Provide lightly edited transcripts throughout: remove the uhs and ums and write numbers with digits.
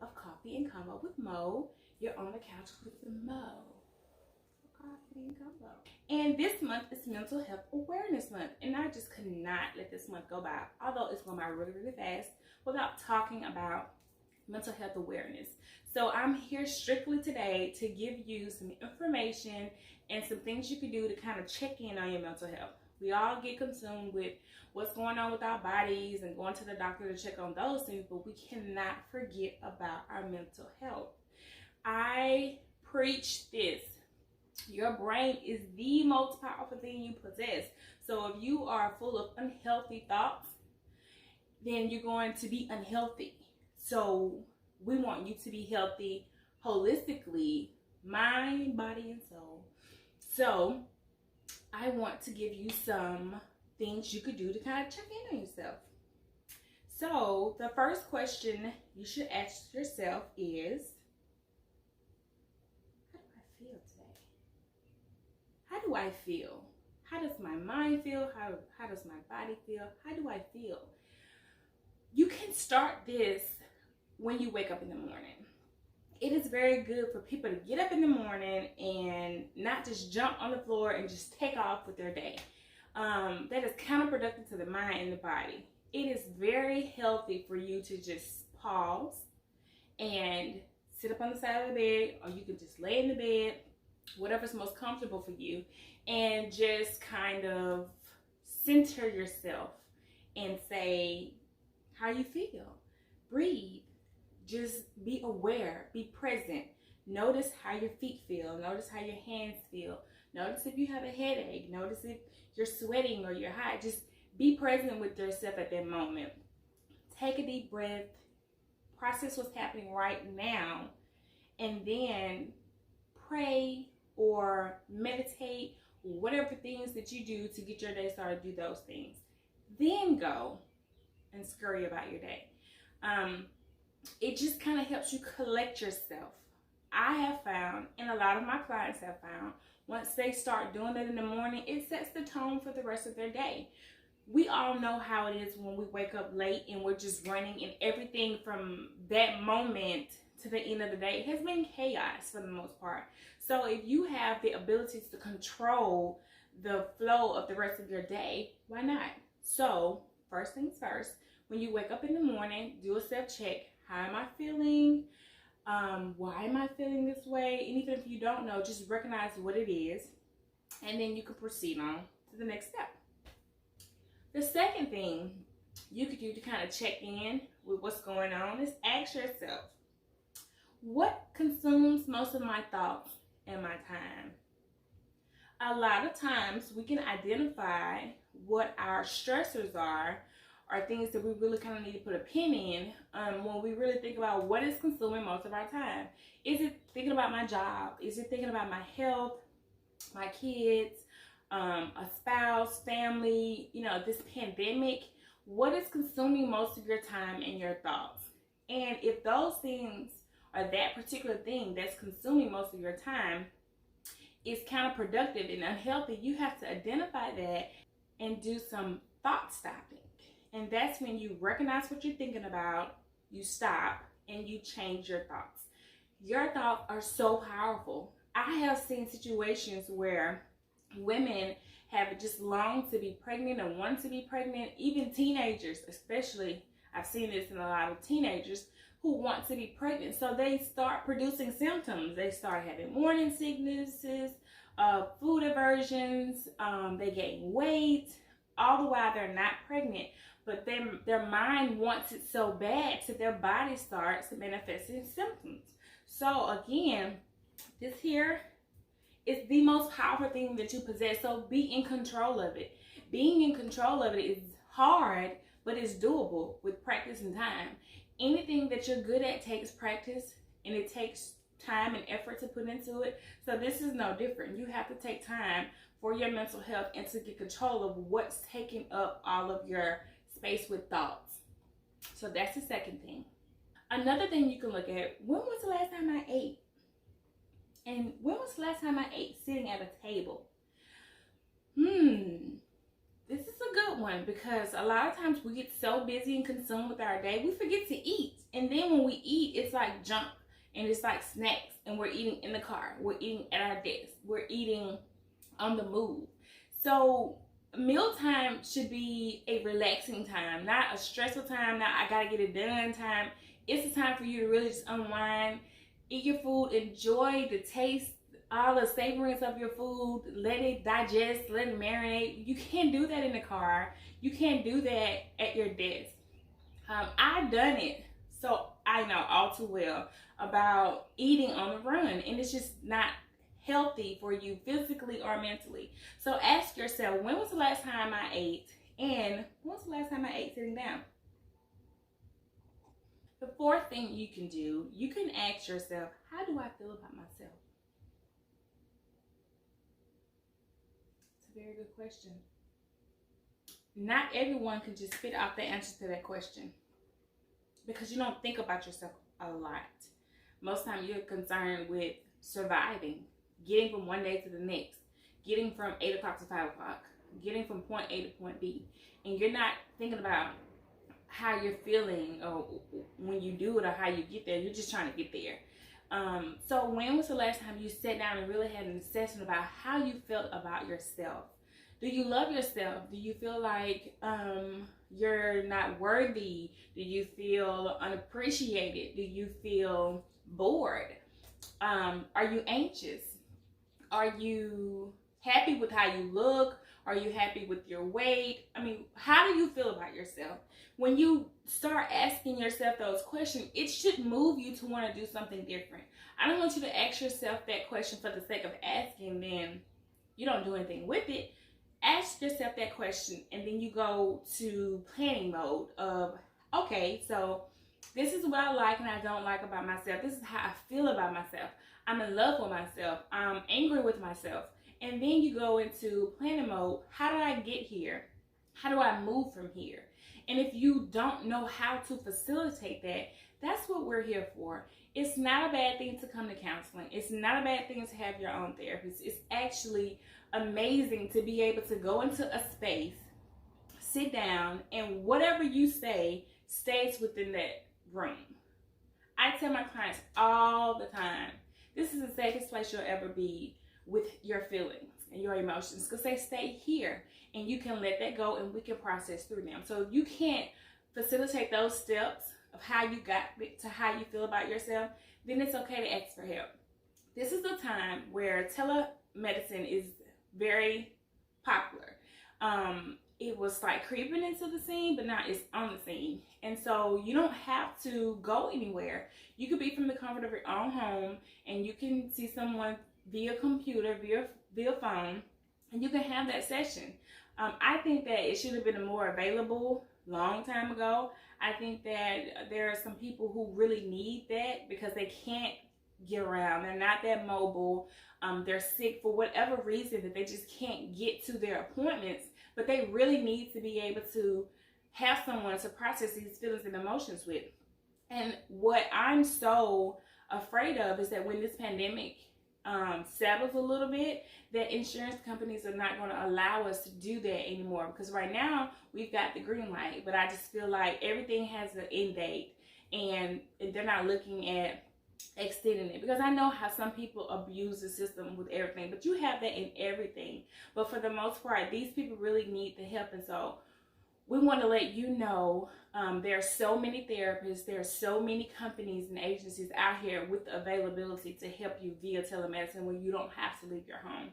of Coffee and Combo with Mo. You're on the couch with Mo. Coffee and Combo. And this month is Mental Health Awareness Month, and I just could not let this month go by, although it's going by really, really fast, without talking about mental health awareness. So I'm here strictly today to give you some information and some things you can do to kind of check in on your mental health. We all get consumed with what's going on with our bodies and going to the doctor to check on those things, but we cannot forget about our mental health. I preach this. Your brain is the most powerful thing you possess. So if you are full of unhealthy thoughts, then you're going to be unhealthy. So we want you to be healthy holistically, mind, body, and soul. So I want to give you some things you could do to kind of check in on yourself. So the first question you should ask yourself is, how do I feel? How does my mind feel? How does my body feel? How do I feel? You can start this when you wake up in the morning. It is very good for people to get up in the morning and not just jump on the floor and just take off with their day. That is counterproductive to the mind and the body. It is very healthy for you to just pause and sit up on the side of the bed, or you can just lay in the bed, whatever's most comfortable for you, and just kind of center yourself and say how you feel. Breathe. Just be aware, be present. Notice how your feet feel. Notice how your hands feel. Notice if you have a headache. Notice if you're sweating or you're hot. Just be present with yourself at that moment. Take a deep breath. Process what's happening right now. And then pray or meditate, whatever things that you do to get your day started, do those things. Then go and scurry about your day. It just kind of helps you collect yourself. I have found, and a lot of my clients have found, once they start doing it in the morning, it sets the tone for the rest of their day. We all know how it is when we wake up late and we're just running, and everything from that moment to the end of the day has been chaos for the most part. So if you have the ability to control the flow of the rest of your day, why not? So first things first, when you wake up in the morning, do a self-check. How am I feeling? Why am I feeling this way? And even if you don't know, just recognize what it is, and then you can proceed on to the next step. The second thing you could do to kind of check in with what's going on is ask yourself, what consumes most of my thoughts and my time? A lot of times we can identify what our stressors are things that we really kind of need to put a pin in when we really think about what is consuming most of our time. Is it thinking about my job? Is it thinking about my health, my kids, a spouse, family, this pandemic? What is consuming most of your time and your thoughts? And if those things, or that particular thing that's consuming most of your time, is counterproductive and unhealthy, you have to identify that and do some thought stopping. And that's when you recognize what you're thinking about, you stop, and you change your thoughts. Your thoughts are so powerful. I have seen situations where women have just longed to be pregnant and want to be pregnant. Even teenagers, especially, I've seen this in a lot of teenagers who want to be pregnant. So they start producing symptoms. They start having morning sicknesses, food aversions, they gain weight, all the while they're not pregnant. But their mind wants it so bad, so their body starts manifesting symptoms. So again, this here is the most powerful thing that you possess. So be in control of it. Being in control of it is hard, but it's doable with practice and time. Anything that you're good at takes practice, and it takes time and effort to put into it. So this is no different. You have to take time for your mental health and to get control of what's taking up all of your space with thoughts. So that's the second thing. Another thing you can look at, when was the last time I ate? And when was the last time I ate sitting at a table? This is a good good one, because a lot of times we get so busy and consumed with our day, we forget to eat. And then when we eat, it's like junk and it's like snacks, and we're eating in the car, we're eating at our desk, we're eating on the move. So mealtime should be a relaxing time, not a stressful time, not I gotta get it done time. It's a time for you to really just unwind, eat your food, enjoy the taste, all the savoriness of your food, let it digest, let it marinate. You can't do that in the car. You can't do that at your desk. I've done it, so I know all too well about eating on the run, and it's just not healthy for you physically or mentally. So ask yourself, when was the last time I ate, and when was the last time I ate sitting down? The fourth thing you can do, you can ask yourself, how do I feel about myself? It's a very good question. Not everyone can just spit out the answer to that question, because you don't think about yourself a lot. Most time you're concerned with surviving, getting from one day to the next, getting from 8 o'clock to 5 o'clock, getting from point A to point B, and you're not thinking about how you're feeling or when you do it or how you get there. You're just trying to get there. So when was the last time you sat down and really had an assessment about how you felt about yourself? Do you love yourself? Do you feel like you're not worthy? Do you feel unappreciated? Do you feel bored? Are you anxious? Are you happy with how you look? Are you happy with your weight? I mean, how do you feel about yourself? When you start asking yourself those questions, it should move you to want to do something different. I don't want you to ask yourself that question for the sake of asking, then you don't do anything with it. Ask yourself that question, and then you go to planning mode of, okay, so this is what I like and I don't like about myself. This is how I feel about myself. I'm in love with myself. I'm angry with myself. And then you go into planning mode. How did I get here? How do I move from here? And if you don't know how to facilitate that, that's what we're here for. It's not a bad thing to come to counseling. It's not a bad thing to have your own therapist. It's actually amazing to be able to go into a space, sit down, and whatever you say stays within that room. I tell my clients all the time, this is the safest place you'll ever be with your feelings and your emotions, because they stay here and you can let that go and we can process through them. So if you can't facilitate those steps of how you got to how you feel about yourself, then it's okay to ask for help. This is a time where telemedicine is very popular. It was like creeping into the scene, but now it's on the scene. And so you don't have to go anywhere. You could be from the comfort of your own home, and you can see someone via computer, via phone, and you can have that session. I think that it should have been more available long time ago. I think that there are some people who really need that because they can't get around. They're not that mobile. They're sick for whatever reason that they just can't get to their appointments, but they really need to be able to have someone to process these feelings and emotions with. And what I'm so afraid of is that when this pandemic settles a little bit, that insurance companies are not going to allow us to do that anymore, because right now we've got the green light, but I just feel like everything has an end date, and they're not looking at extending it, because I know how some people abuse the system with everything, but you have that in everything. But for the most part, these people really need the help, and so we want to let you know there are so many therapists, there are so many companies and agencies out here with the availability to help you via telemedicine when you don't have to leave your home.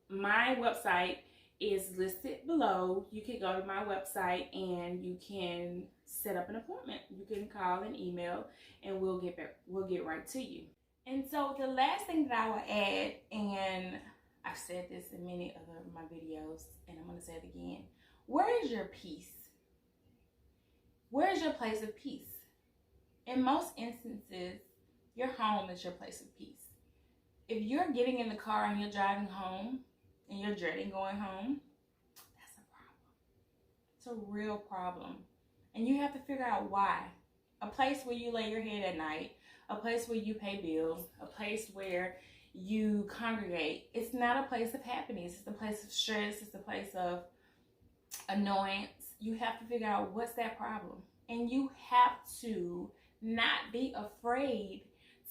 My website is listed below. You can go to my website and you can set up an appointment. You can call and email, and we'll get right to you. And so the last thing that I will add, and I've said this in many other of my videos, and I'm going to say it again. Where is your peace? Where is your place of peace? In most instances, your home is your place of peace. If you're getting in the car and you're driving home and you're dreading going home, that's a problem. It's a real problem. And you have to figure out why. A place where you lay your head at night, a place where you pay bills, a place where you congregate. It's not a place of happiness. It's a place of stress. It's a place of annoyance. You have to figure out what's that problem. And you have to not be afraid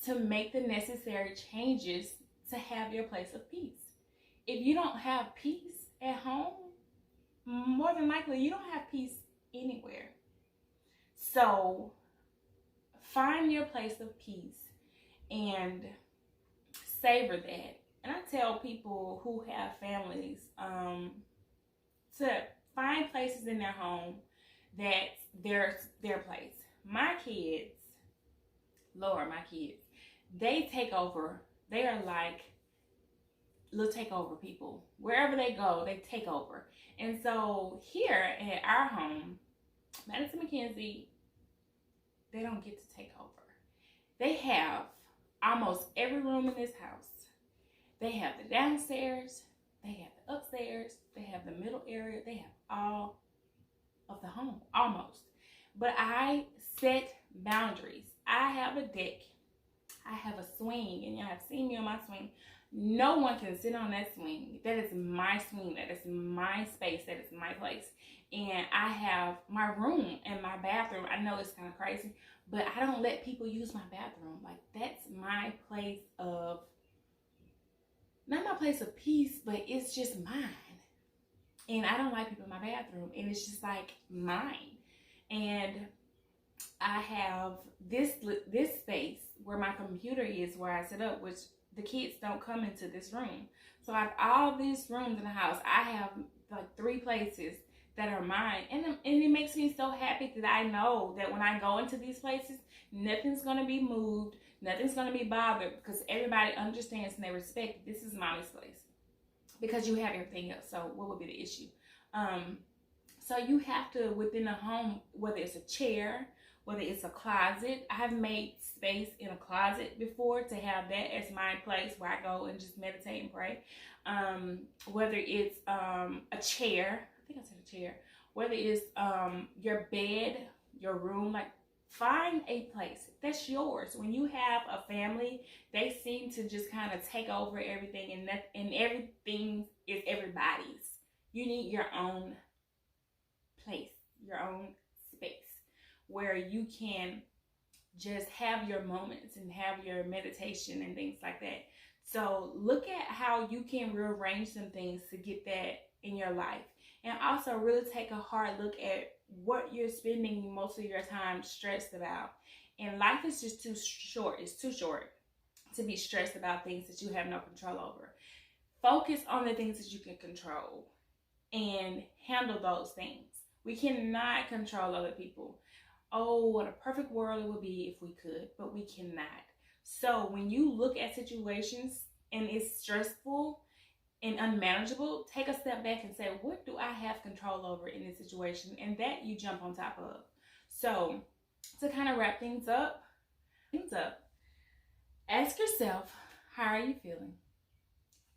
to make the necessary changes to have your place of peace. If you don't have peace at home, more than likely you don't have peace anywhere. So find your place of peace and savor that. And I tell people who have families to find places in their home that's their place. My kids, Lord, my kids, they take over. They are like little takeover people. Wherever they go, they take over. And so here at our home, Madison McKenzie, they don't get to take over. They have almost every room in this house. They have the downstairs, they have the upstairs, they have the middle area, they have all of the home, almost. But I set boundaries. I have a deck, I have a swing, and y'all have seen me on my swing. No one can sit on that swing. That is my swing, that is my space, that is my place. And I have my room and my bathroom. I know it's kind of crazy, but I don't let people use my bathroom. Like, that's my place of, not my place of peace, but it's just mine. And I don't like people in my bathroom, and it's just like mine. And I have this space where my computer is, where I set up, which the kids don't come into this room. So I have all these rooms in the house. I have like 3 places that are mine, and it makes me so happy that I know that when I go into these places, nothing's going to be moved, nothing's going to be bothered, because everybody understands and they respect this is mommy's place, because you have everything else. So what would be the issue? So you have to, within a home, whether it's a chair, whether it's a closet. I've made space in a closet before to have that as my place where I go and just meditate and pray. Whether it's a chair, I think I said a chair, whether it's your bed, your room, like, find a place that's yours. When you have a family, they seem to just kind of take over everything, and everything is everybody's. You need your own place, your own space, where you can just have your moments and have your meditation and things like that. So look at how you can rearrange some things to get that in your life. And also really take a hard look at what you're spending most of your time stressed about. And life is just too short. It's too short to be stressed about things that you have no control over. Focus on the things that you can control and handle those things. We cannot control other people. Oh, what a perfect world it would be if we could, but we cannot. So when you look at situations and it's stressful and unmanageable, take a step back and say, what do I have control over in this situation? And that you jump on top of. So to kind of wrap things up, ask yourself, how are you feeling?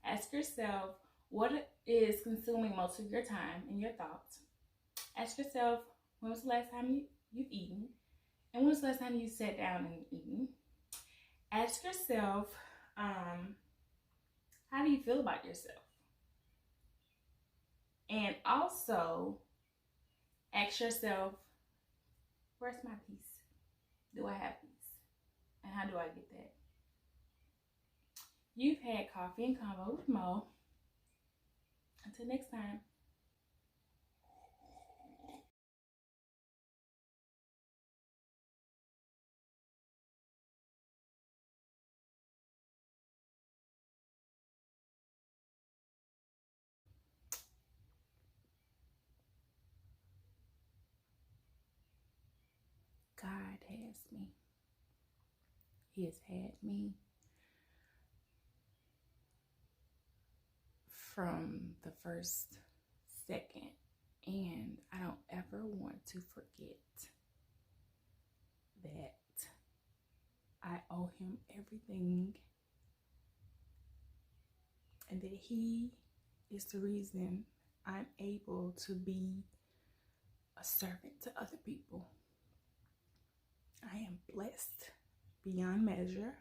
Ask yourself, what is consuming most of your time and your thoughts? Ask yourself, when was the last time you've eaten? And when was the last time you sat down and eaten? Ask yourself, how do you feel about yourself? And also ask yourself, where's my peace? Do I have peace? And how do I get that? You've had Coffee and Convo with Mo. Until next time. God has me. He has had me from the first second, and I don't ever want to forget that I owe him everything, and that he is the reason I'm able to be a servant to other people. I am blessed beyond measure,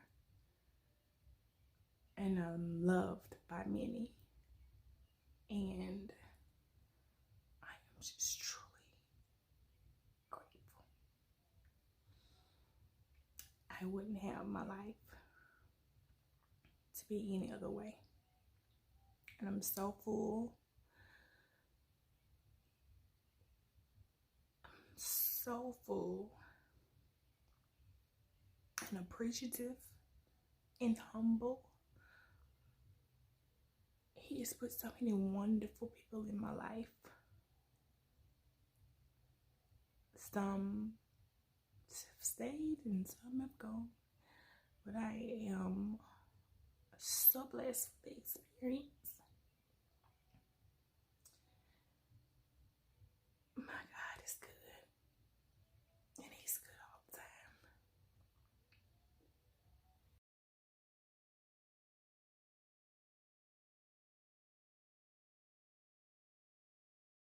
and I'm loved by many. And I am just truly grateful. I wouldn't have my life to be any other way. And I'm so full. I'm so full and appreciative and humble. He has put so many wonderful people in my life. Some have stayed and some have gone. But I am so blessed with the experience.